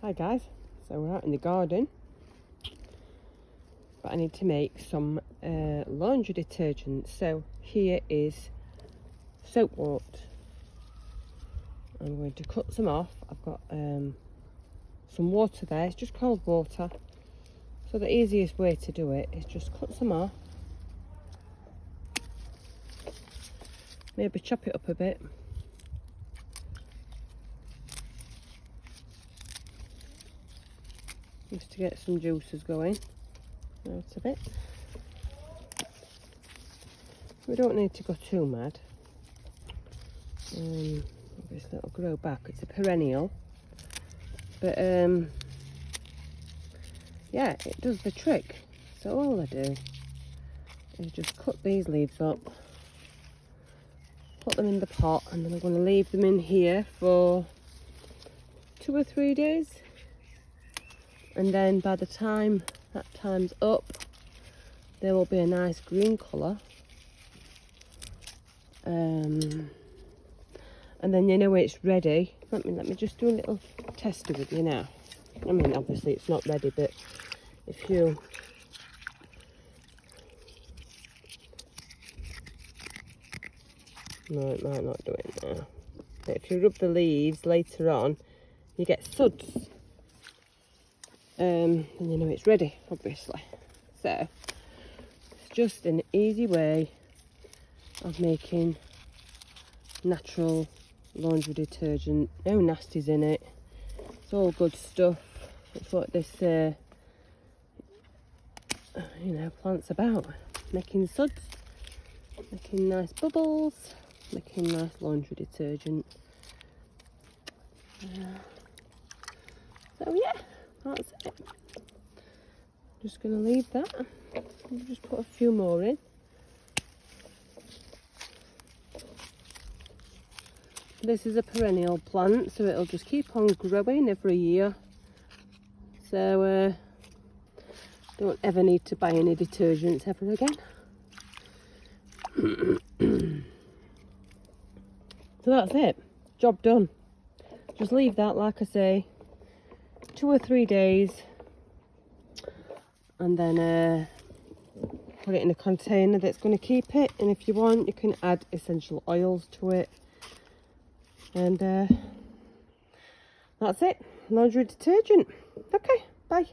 Hi guys, so we're out in the garden, but I need to make some laundry detergent. So here is soap wort. I'm going to cut some off. I've got some water there, it's just cold water. So the easiest way to do it is just cut some off. Maybe chop it up a bit. Just to get some juices going out of it. We don't need to go too mad. Obviously it'll grow back, it's a perennial. But yeah, it does the trick. So all I do is just cut these leaves up, put them in the pot, and then I'm going to leave them in here for 2 or 3 days. And then by the time that time's up, there will be a nice green colour. And then you know when it's ready. Let me just do a little tester with you now. I mean, obviously it's not ready, but if you no, it might not do it now. But if you rub the leaves later on, you get suds. And you know it's ready, obviously. So it's just an easy way of making natural laundry detergent. No nasties in it. It's all good stuff. It's what this you know, plant's about. Making suds, making nice bubbles, making nice laundry detergent. So yeah, that's it. Just going to leave that. I'll just put a few more in. This is a perennial plant, so it'll just keep on growing every year. So don't ever need to buy any detergents ever again. So that's it. Job done. Just leave that, like I say, 2 or 3 days, and then put it in a container that's going to keep it. And if you want, you can add essential oils to it. And that's it. Laundry detergent. Okay, bye.